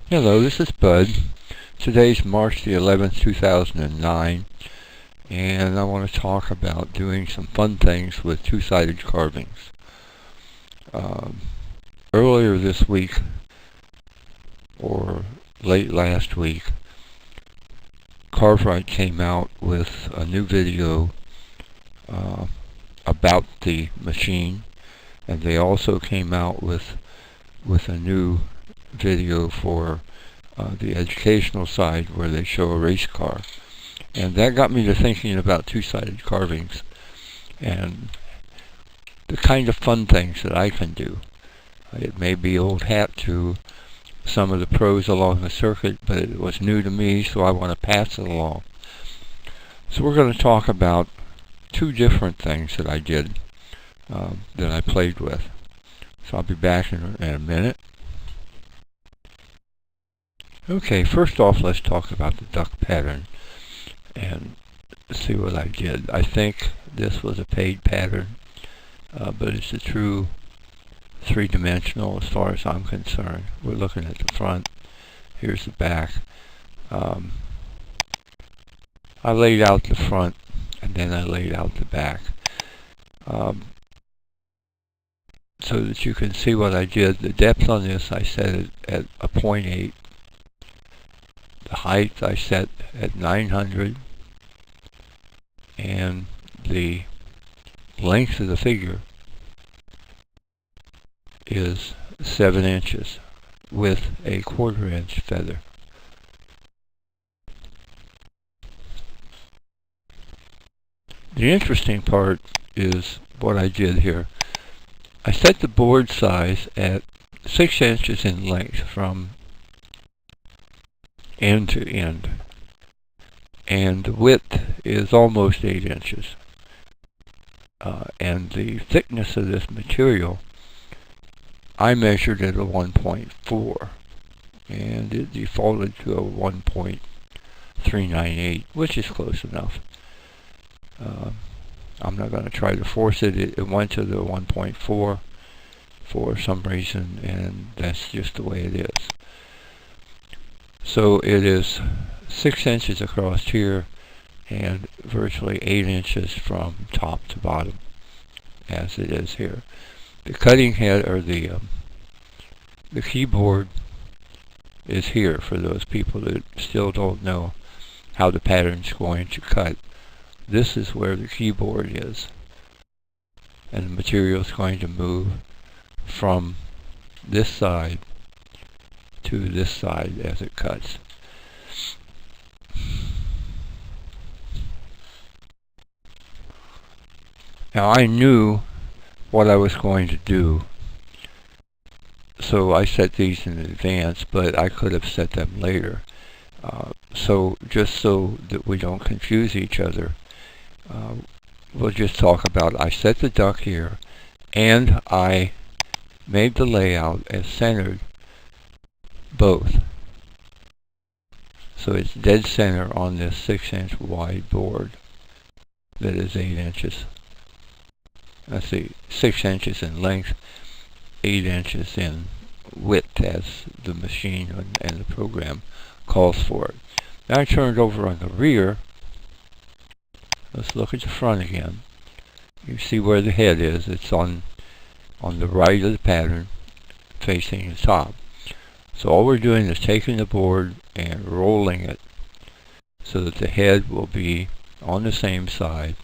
Hello, this is Bud. Today's March the 11th, 2009, and I want to talk about doing some fun things with two-sided carvings. Earlier this week, or late last week, CarveWright came out with a new video about the machine, and they also came out with a new video for the educational side where they show a race car. And that got me to thinking about two-sided carvings and the kind of fun things that I can do. It may be old hat to some of the pros along the circuit, but it was new to me, so I want to pass it along. So we're going to talk about two different things that I did, that I played with. So I'll be back in a minute. Okay, first off, let's talk about the duck pattern and see what I did. I think this was a paid pattern, but it's a true three-dimensional as far as I'm concerned. We're looking at the front. Here's the back. I laid out the front and then I laid out the back, so that you can see what I did. The depth on this I set it at a 0.8. The height I set at 900, and the length of the figure is 7 inches with a 1/4 inch feather. The interesting part is what I did here. I set the board size at 6 inches in length from end to end, and the width is almost 8 inches, and the thickness of this material I measured at a 1.4, and it defaulted to a 1.398, which is close enough. I'm not going to try to force it. It went to the 1.4 for some reason, and that's just the way it is. So it is 6 inches across here and virtually 8 inches from top to bottom, as it is here. The cutting head, or the keyboard, is here for those people that still don't know how the pattern's going to cut. This is where the keyboard is, and the material is going to move from this side to this side as it cuts. Now I knew what I was going to do, so I set these in advance, but I could have set them later. So just so that we don't confuse each other, we'll just talk about, I set the duck here, and I made the layout as centered both. So it's dead center on this 6 inch wide board that is 8 inches. Let's see, 6 inches in length, 8 inches in width as the machine and the program calls for it. Now I turned over on the rear. Let's look at the front again. You see where the head is. It's on the right of the pattern, facing the top. So all we're doing is taking the board and rolling it so that the head will be on the same side,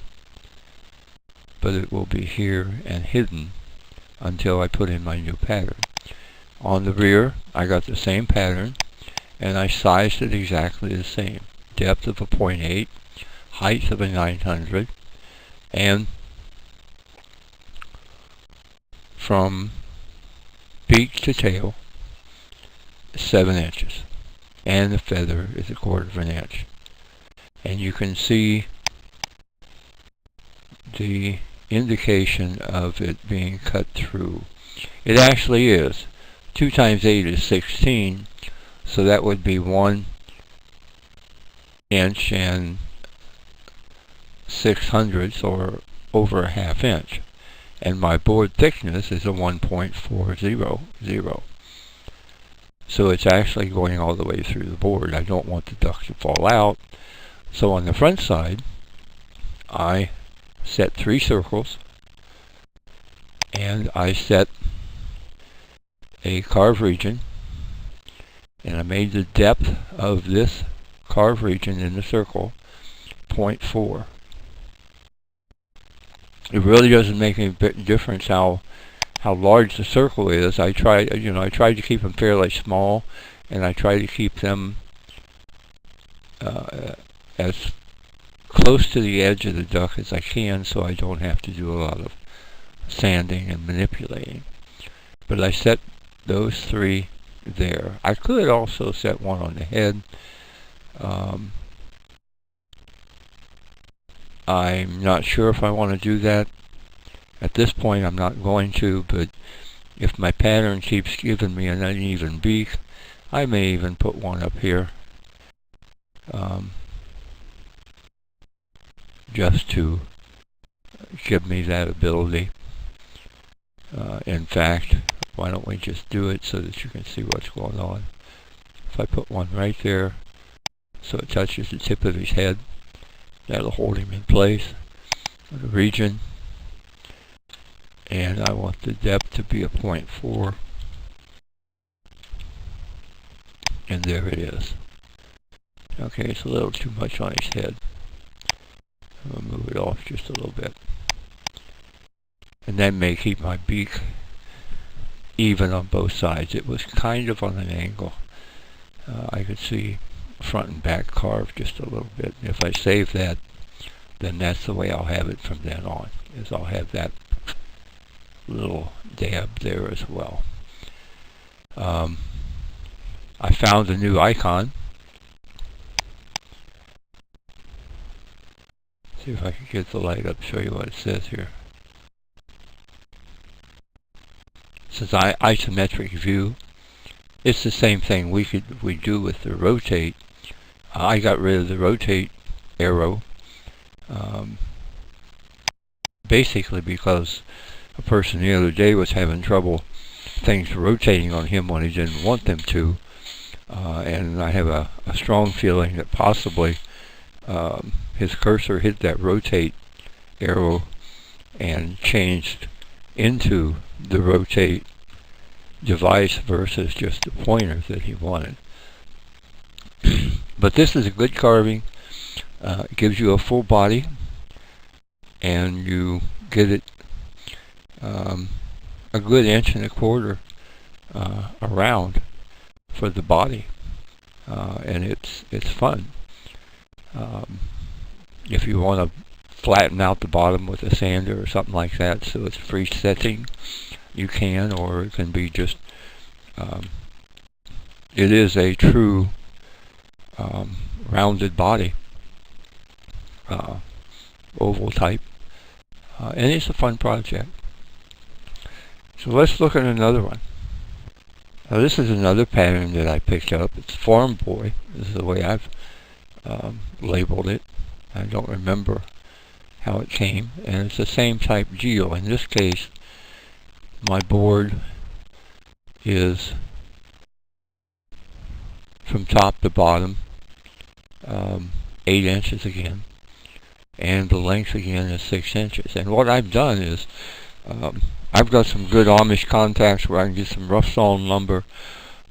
but it will be here and hidden until I put in my new pattern. On the rear, I got the same pattern, and I sized it exactly the same. Depth of a 0.8, height of a 900, and from beak to tail, 7 inches, and the feather is a 1/4 inch. And you can see the indication of it being cut through. It actually is. 2 times 8 is 16, so that would be 1 inch and 6/100, or over a 1/2 inch. And my board thickness is a 1.400. So it's actually going all the way through the board. I don't want the duck to fall out. So on the front side, I set 3 circles, and I set a carve region, and I made the depth of this carve region in the circle 0.4. It really doesn't make any difference how large the circle is. I tried to keep them fairly small, and I try to keep them as close to the edge of the duck as I can, so I don't have to do a lot of sanding and manipulating. But I set those 3 there. I could also set one on the head. I'm not sure if I want to do that. At this point, I'm not going to, but if my pattern keeps giving me an uneven beak, I may even put one up here, just to give me that ability. In fact, why don't we just do it so that you can see what's going on. If I put one right there, so it touches the tip of his head, that'll hold him in place. The region, and I want the depth to be a 0.4, and there it is. Okay, it's a little too much on his head. I'll move it off just a little bit, and that may keep my beak even on both sides. It was kind of on an angle. I could see front and back carved just a little bit. If I save that, then that's the way I'll have it from then on, is I'll have that little dab there as well. I found a new icon. See if I can get the light up, show you what it says here. It says isometric view. It's the same thing we do with the rotate. I got rid of the rotate arrow, basically because a person the other day was having trouble things rotating on him when he didn't want them to, and I have a strong feeling that possibly his cursor hit that rotate arrow and changed into the rotate device versus just the pointer that he wanted. But this is a good carving. It gives you a full body, and you get it a good 1.25 inches around for the body, and it's fun. If you want to flatten out the bottom with a sander or something like that so it's free setting, you can, or it can be just it is a true rounded body, oval type, and it's a fun project. So let's look at another one. Now this is another pattern that I picked up. It's Farm Boy. This is the way I've labeled it. I don't remember how it came, and it's the same type deal. In this case, my board is from top to bottom 8 inches again, and the length again is 6 inches. And what I've done is I've got some good Amish contacts where I can get some rough sawn lumber,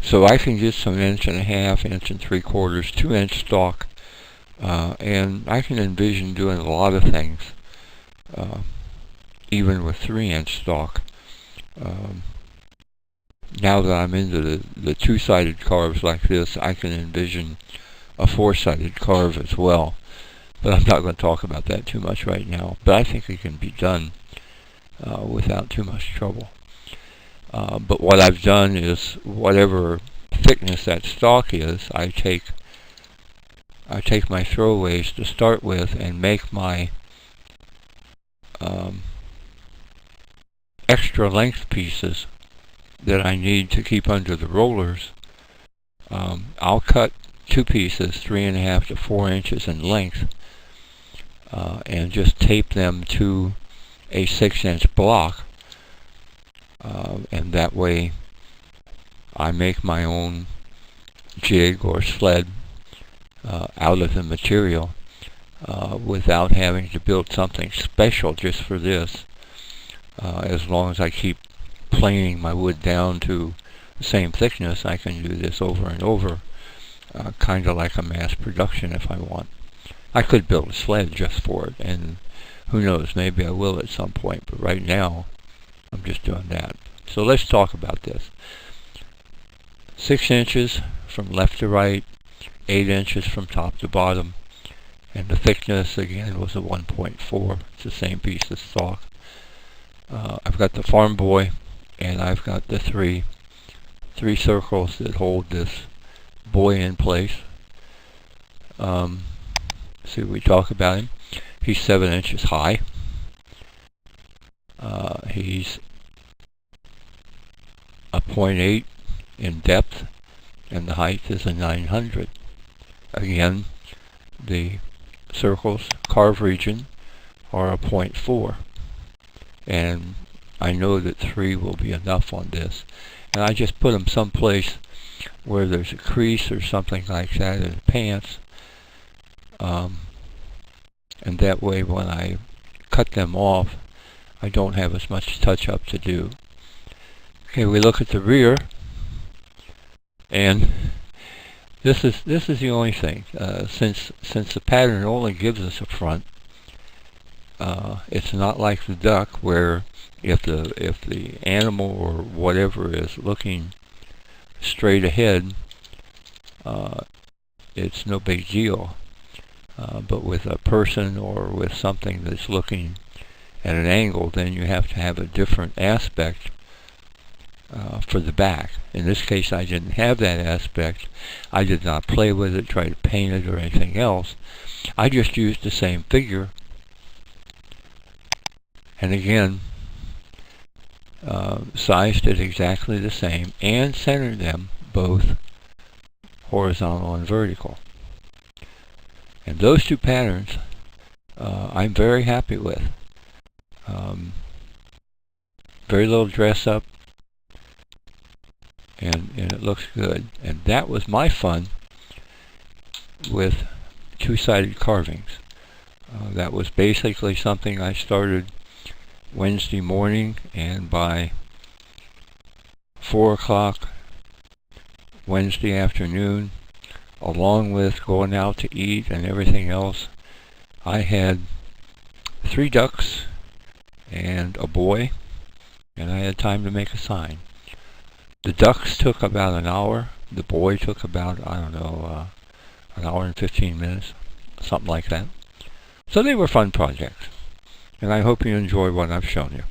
so I can get some 1.5 inches, 1.75 inches, 2-inch stock, and I can envision doing a lot of things, even with 3-inch stock. Now that I'm into the 2-sided carves like this, I can envision a 4-sided carve as well. But I'm not going to talk about that too much right now. But I think it can be done without too much trouble. But what I've done is, whatever thickness that stock is, I take my throwaways to start with and make my extra length pieces that I need to keep under the rollers. I'll cut 2 pieces 3.5 to 4 inches in length, and just tape them to a 6-inch block, and that way I make my own jig or sled out of the material without having to build something special just for this. As long as I keep planing my wood down to the same thickness, I can do this over and over, kind of like a mass production if I want. I could build a sled just for it, and who knows, maybe I will at some point, but right now I'm just doing that. So let's talk about this. 6 inches from left to right, 8 inches from top to bottom, and the thickness again was a 1.4. It's the same piece of stock. I've got the farm boy, and I've got the three circles that hold this boy in place. See, we talk about him. He's 7 inches high. He's a 0.8 in depth, and the height is a 900. Again, the circles, carve region, are a 0.4. And I know that 3 will be enough on this. And I just put them someplace where there's a crease or something like that in the pants. And that way when I cut them off, I don't have as much touch-up to do. Okay, we look at the rear, and this is the only thing. Since the pattern only gives us a front, it's not like the duck where if the animal or whatever is looking straight ahead, it's no big deal. But with a person or with something that's looking at an angle, then you have to have a different aspect for the back. In this case, I didn't have that aspect. I did not play with it, try to paint it or anything else. I just used the same figure, and again sized it exactly the same and centered them both horizontal and vertical. And those two patterns I'm very happy with. Very little dress up, and it looks good. And that was my fun with two-sided carvings. That was basically something I started Wednesday morning, and by 4 o'clock Wednesday afternoon, along with going out to eat and everything else, I had 3 ducks and a boy, and I had time to make a sign. The ducks took about an hour. The boy took about, I don't know, an hour and 15 minutes, something like that. So they were fun projects, and I hope you enjoy what I've shown you.